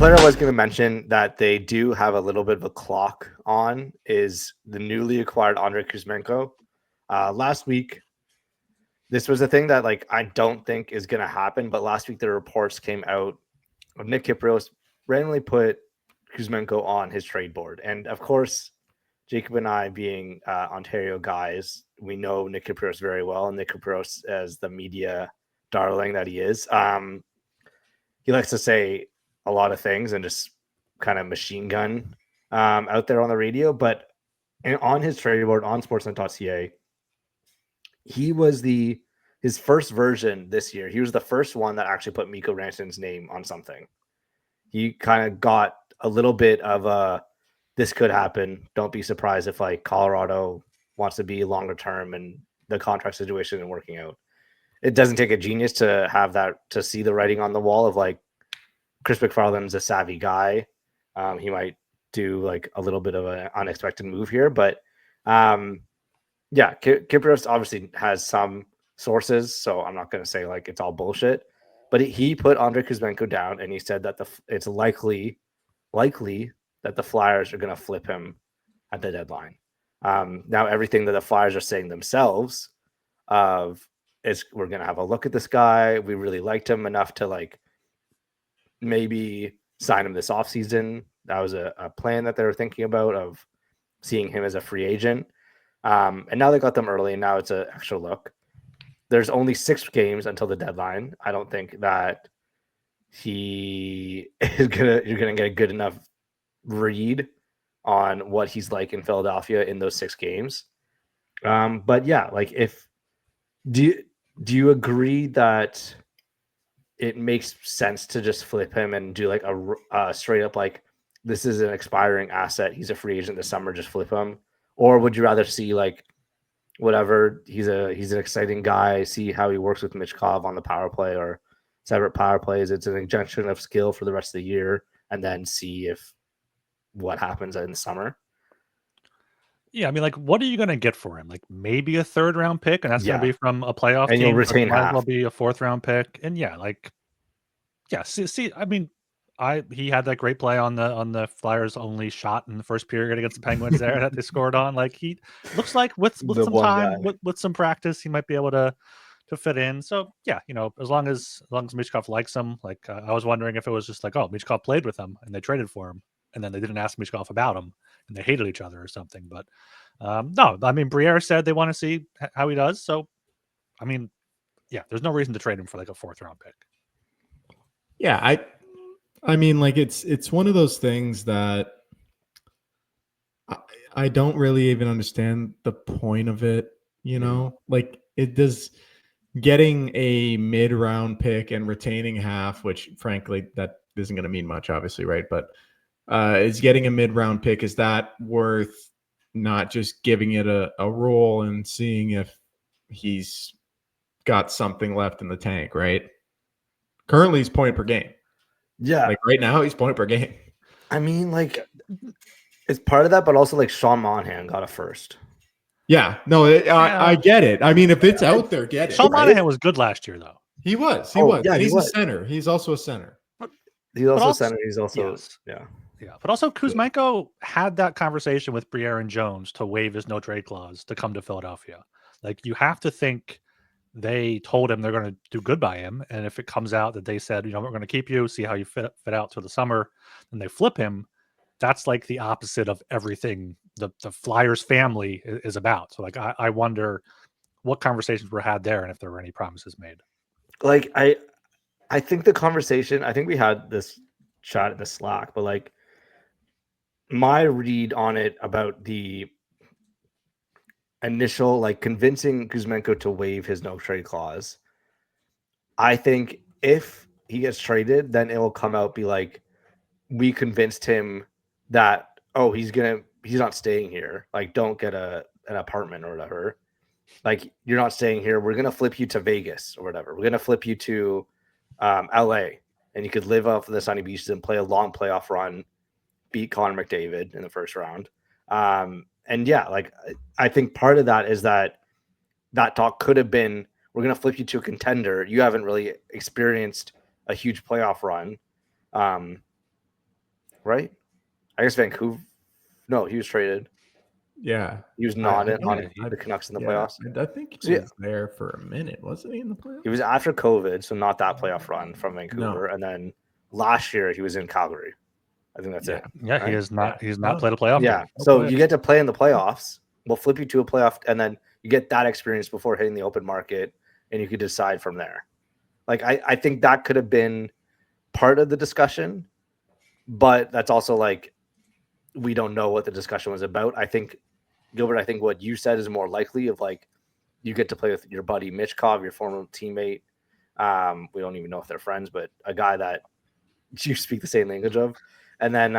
player I was going to mention that they do have a little bit of a clock on is the newly acquired Andrei Kuzmenko. Last week, this was a thing that like I don't think is going to happen, but last week the reports came out of Nick Kyprios randomly put Kuzmenko on his trade board, and of course, Jacob and I, being Ontario guys, we know Nick Kyprios very well, and Nick Kyprios as the media darling that he is. He likes to say a lot of things and just kind of machine gun out there on the radio. But on his trade board on sportsnet.ca, he was his first version this year. He was the first one that actually put Mikko Rantanen's name on something. He kind of got a little bit of this could happen. Don't be surprised if like Colorado wants to be longer term and the contract situation isn't working out. It doesn't take a genius to have that, to see the writing on the wall of like Chris McFarland's a savvy guy. He might do like a little bit of an unexpected move here, but Kyprios obviously has some sources, so I'm not going to say like it's all bullshit, but he put Andrei Kuzmenko down and he said that it's likely that the Flyers are going to flip him at the deadline. Now everything that the Flyers are saying themselves is we're going to have a look at this guy. We really liked him enough to like maybe sign him this offseason. That was a plan that they were thinking about of seeing him as a free agent. And now they got them early, and now it's an extra look. There's only 6 games until the deadline. I don't think that you're gonna get a good enough read on what he's like in Philadelphia in those 6 games. But yeah, like do you agree that it makes sense to just flip him and do like a straight up like this is an expiring asset, he's a free agent this summer, just flip him? Or would you rather see like whatever, he's an exciting guy, see how he works with Michkov on the power play or separate power plays, it's an injection of skill for the rest of the year, and then see if what happens in the summer? Yeah, I mean, like, what are you going to get for him? Like, maybe a 3rd round pick, and that's going to be from a playoff and team. you'll retain might half. as well be a 4th round pick. And yeah, like, yeah, see, I mean, he had that great play on the Flyers' only shot in the first period against the Penguins there that they scored on. Like, he looks like with some time, with some practice, he might be able to fit in. So yeah, as long as Michkov likes him. Like, I was wondering if it was just like, oh, Michkov played with him and they traded for him, and then they didn't ask Michkov about him and they hated each other or something. But no, I mean, Briere said they want to see how he does. So, I mean, yeah, there's no reason to trade him for like a 4th round pick. Yeah, I mean, like it's one of those things that I don't really even understand the point of it. Like it does. Getting a mid-round pick and retaining half, which frankly that isn't going to mean much, obviously, right? But is getting a mid-round pick, is that worth not just giving it a roll and seeing if he's got something left in the tank, right? Currently, he's point per game. Yeah, like right now, he's point per game. I mean, like it's part of that, but also like Sean Monahan got a first. Yeah, no, I get it. I mean, if it's out there, get it. Sean Monahan was good last year, though. He was. Yeah, he's a center. He's also a center. He's also a center. He's also yes. Yeah. But also Kuzmenko had that conversation with Briere and Jones to waive his no trade clause to come to Philadelphia. Like, you have to think they told him they're going to do good by him, and if it comes out that they said, we're going to keep you, see how you fit out till the summer, and they flip him, that's like the opposite of everything the Flyers family is about. So like, I wonder what conversations were had there and if there were any promises made. Like, I think the conversation, I think we had this chat at the Slack, but like my read on it about the initial, like convincing Kuzmenko to waive his no trade clause, I think if he gets traded, then it will come out, be like, we convinced him that, oh, he's not staying here. Like, don't get an apartment or whatever. Like, you're not staying here. We're going to flip you to Vegas or whatever. We're going to flip you to LA, and you could live off of the sunny beaches and play a long playoff run, beat Connor McDavid in the first round. And yeah, like, I think part of that is that talk could have been, we're going to flip you to a contender. You haven't really experienced a huge playoff run. right? I guess Vancouver. No, he was traded. Yeah. He was not on yeah, the Canucks in the Yeah, playoffs. I think he So, yeah. was there for a minute, wasn't he, in the playoffs? He was after COVID, so not that playoff run from Vancouver. No. And then last year he was in Calgary. I think that's Yeah. it. Yeah, he right? has not. Yeah. He's not No. played a playoff Yeah. game. So playoff. you get to play in the playoffs. We'll flip you to a playoff, and then you get that experience before hitting the open market, and you could decide from there. Like I think that could have been part of the discussion, but that's also like we don't know what the discussion was about. I think Gilbert, I think what you said is more likely of like you get to play with your buddy Mitchkov, your former teammate. We don't even know if they're friends, but a guy that you speak the same language of, and then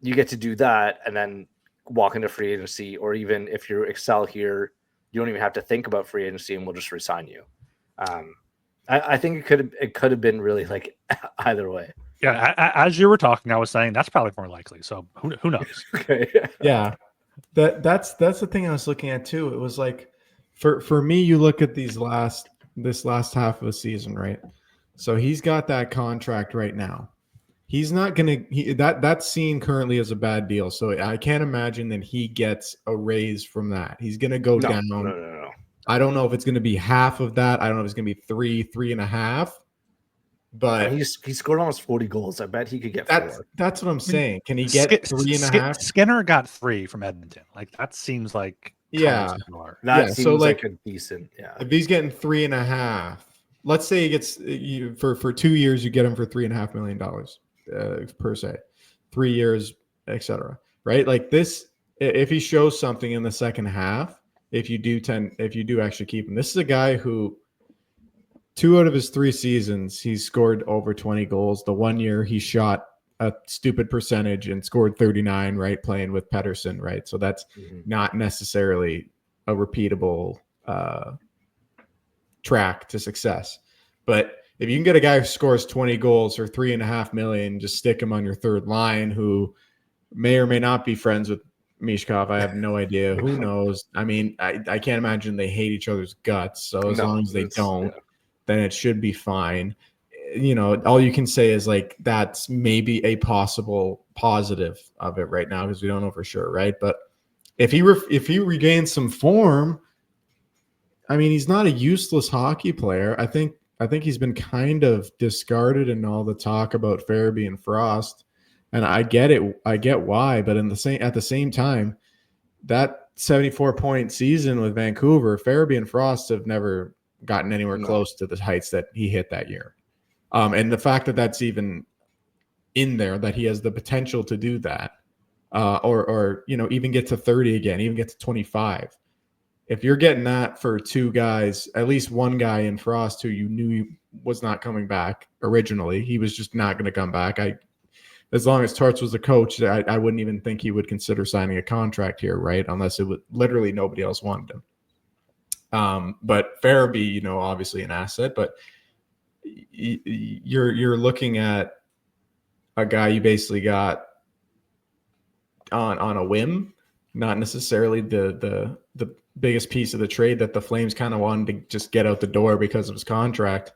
you get to do that, and then walk into free agency, or even if you excel here, you don't even have to think about free agency, and we'll just resign you. I think it could have been really like either way. Yeah, as you were talking, I was saying that's probably more likely. So who knows? Okay. Yeah. That's the thing I was looking at too. It was like for me, you look at this last half of the season, right? So he's got that contract right now. He's not gonna that's seen currently as a bad deal. So I can't imagine that he gets a raise from that. He's gonna go down. No. I don't know if it's gonna be half of that. I don't know if it's gonna be 3.5. But I mean, he scored almost 40 goals. I bet he could get 4. That's what I'm saying. Can he get 3.5? Skinner got 3 from Edmonton. Like that seems like Yeah. That seems like a decent. Yeah. If he's getting 3.5, let's say he gets for 2 years, you get him for $3.5 million per se, 3 years, etc. Right? Like this, if he shows something in the second half, if you do actually keep him, this is a guy who 2 out of his 3 seasons, he's scored over 20 goals. The 1 year he shot a stupid percentage and scored 39, right? Playing with Pettersson, right? So that's not necessarily a repeatable track to success. But if you can get a guy who scores 20 goals for $3.5 million, just stick him on your third line, who may or may not be friends with Mishkov. I have no idea. Who knows? I mean, I can't imagine they hate each other's guts. So as long as they don't, then it should be fine. You know, all you can say is like that's maybe a possible positive of it right now because we don't know for sure, right? But if he regains some form, I mean, he's not a useless hockey player. I think he's been kind of discarded in all the talk about Farabee and Frost, and I get it. I get why, but at the same time, that 74-point season with Vancouver, Farabee and Frost have never gotten anywhere close to the heights that he hit that year. And the fact that that's even in there, that he has the potential to do that, or even get to 30 again, even get to 25. If you're getting that for 2 guys, at least one guy in Frost who you knew was not coming back originally, he was just not going to come back. As long as Tarts was the coach, I wouldn't even think he would consider signing a contract here, right? Unless it would literally nobody else wanted him. But Farabee, obviously an asset, but you're looking at a guy you basically got on a whim, not necessarily the biggest piece of the trade that the Flames kind of wanted to just get out the door because of his contract.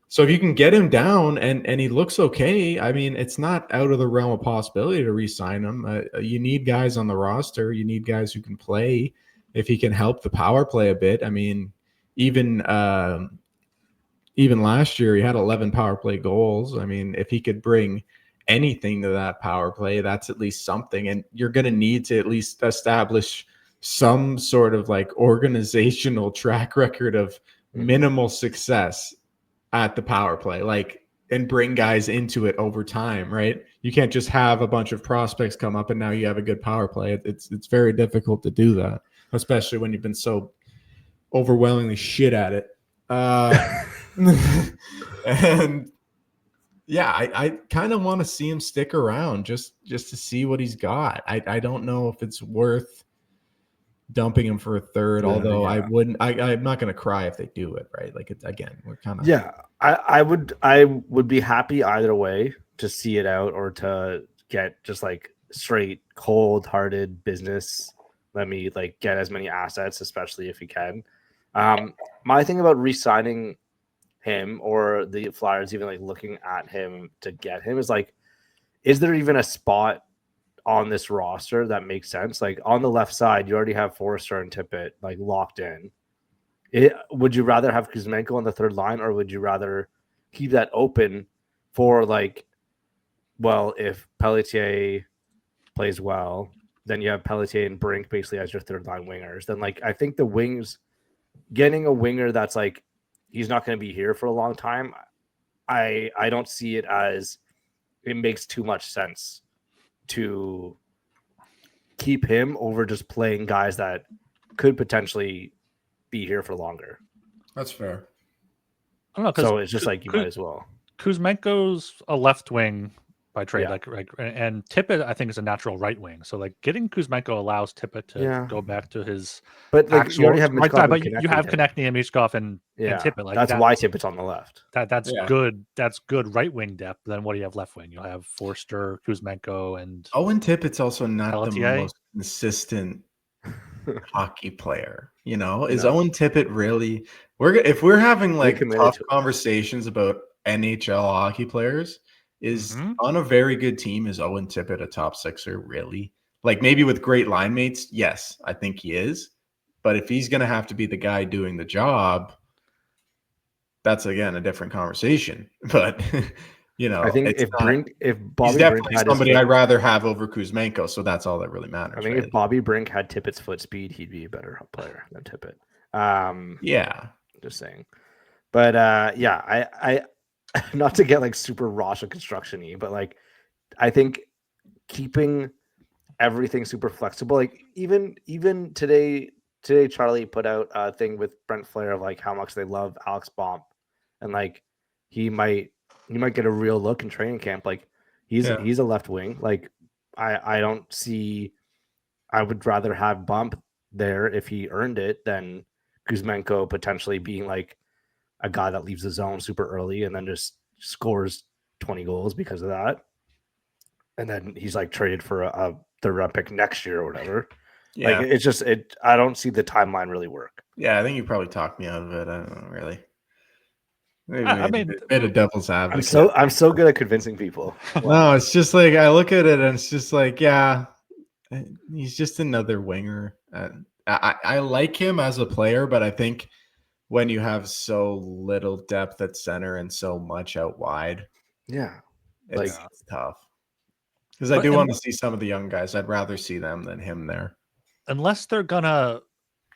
So if you can get him down and he looks okay, I mean, it's not out of the realm of possibility to re-sign him. You need guys on the roster. You need guys who can play. If he can help the power play a bit, I mean, even last year he had 11 power play goals. I mean, if he could bring anything to that power play, that's at least something. And you're going to need to at least establish some sort of like organizational track record of minimal success at the power play, and bring guys into it over time, right? You can't just have a bunch of prospects come up and now you have a good power play. It's very difficult to do that, especially when you've been so overwhelmingly shit at it. And yeah, I kind of want to see him stick around just to see what he's got. I don't know if it's worth dumping him for a third, although I wouldn't. I'm not going to cry if they do it, right? Like again, we're kind of I would be happy either way to see it out or to get just like straight cold-hearted business. Let me like get as many assets, especially if you can. My thing about re-signing him or the Flyers even like looking at him to get him is like is there even a spot on this roster that makes sense? Like on the left side, you already have Forrester and Tippett like locked in. Would you rather have Kuzmenko on the third line, or would you rather keep that open for like, well, if Pelletier plays well, then you have Pelletier and Brink basically as your third line wingers. Then like I think the wings, getting a winger that's like he's not going to be here for a long time, I don't see it as it makes too much sense to keep him over just playing guys that could potentially be here for longer. That's fair. I don't know, So it's just like you might as well. Kuzmenko's a left wing by trade, Yeah. and Tippett I think is a natural right wing. So like getting Kuzmenko allows Tippett to go back to his but like you already have right Michkov side, but and you have Konechny. Konechny and Michkov and Tippett. Like that's why Tippett's on the left. That's good. That's good right wing depth. Then what do you have left wing? You'll have Forster, Kuzmenko, and Owen Tippett's also not Pelletier. the most consistent hockey player. You know, is Owen Tippett really? If we're having like tough conversations about NHL hockey players, is on a very good team, is Owen Tippett a top sixer really? Like maybe with great line mates, yes, I think he is. But if he's going to have to be the guy doing the job, that's again a different conversation. But you know, I think if Bobby he's definitely Brink had somebody I'd rather have over Kuzmenko. So that's all that really matters. I think if Bobby Brink had Tippett's foot speed, he'd be a better player than Tippett. Yeah, just saying. But yeah, I not to get like super Rasha construction-y, but like I think keeping everything super flexible. Like even today Charlie put out a thing with Brent Flair of like how much they love Alex Bomp, and like he might get a real look in training camp. Like he's a left wing. Like I don't see. I would rather have Bump there if he earned it than Kuzmenko potentially being like a guy that leaves the zone super early and then just scores 20 goals because of that. And then he's like traded for a third round pick next year or whatever. Yeah. Like it's just I don't see the timeline really work. Yeah, I think you probably talked me out of it. I don't know really. Maybe I mean, a bit of devil's advocate. I'm so good at convincing people. No, it's just like I look at it and it's just like, yeah, he's just another winger. I like him as a player, but I think when you have so little depth at center and so much out wide, it's tough. Because I do want to see some of the young guys. I'd rather see them than him there. Unless they're gonna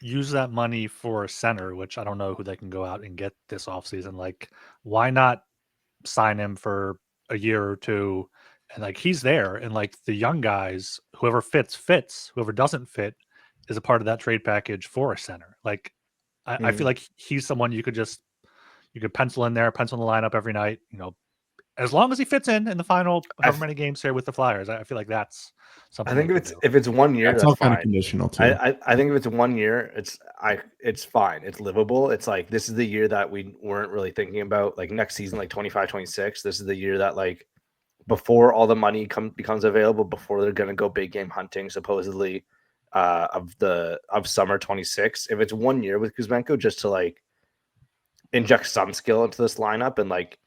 use that money for a center, which I don't know who they can go out and get this offseason. Like, why not sign him for a year or two? And like he's there, and like the young guys, whoever fits. Whoever doesn't fit is a part of that trade package for a center. Like I feel like he's someone you could pencil in there, pencil in the lineup every night. You know, as long as he fits in the final however many games here with the Flyers, I feel like that's something. I think if it's 1 year, that's all fine. Kind of conditional too. I think if it's 1 year, it's fine. It's livable. It's like this is the year that we weren't really thinking about. Like next season, like 25-26. This is the year that like before all the money becomes available, before they're gonna go big game hunting, supposedly of summer 26. If it's 1 year with Kuzmenko, just to like inject some skill into this lineup and like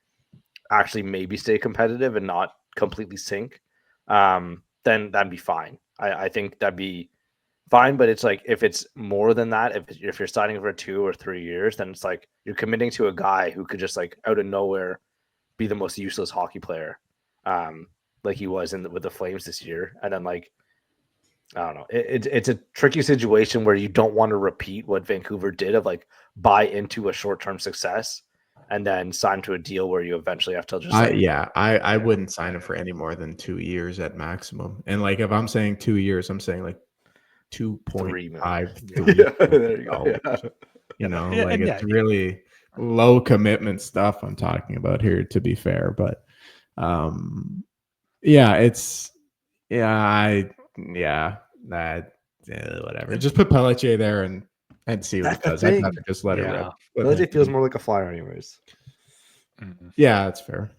actually maybe stay competitive and not completely sink, then that'd be fine. I think that'd be fine. But it's like if it's more than that, if you're signing for 2 or 3 years, then it's like you're committing to a guy who could just like out of nowhere be the most useless hockey player, like he was with the Flames this year. And then like I don't know, it's a tricky situation where you don't want to repeat what Vancouver did of like buy into a short-term success and then sign to a deal where you eventually have to just I wouldn't sign him for any more than 2 years at maximum. And like if I'm saying 2 years, I'm saying like 2.53. There you go. You know, like it's really low commitment stuff I'm talking about here, to be fair. But whatever. Just put Pelletier there and see what he does. I'd rather just let it rip. Pelletier feels more like a Flyer anyways. Yeah, that's fair.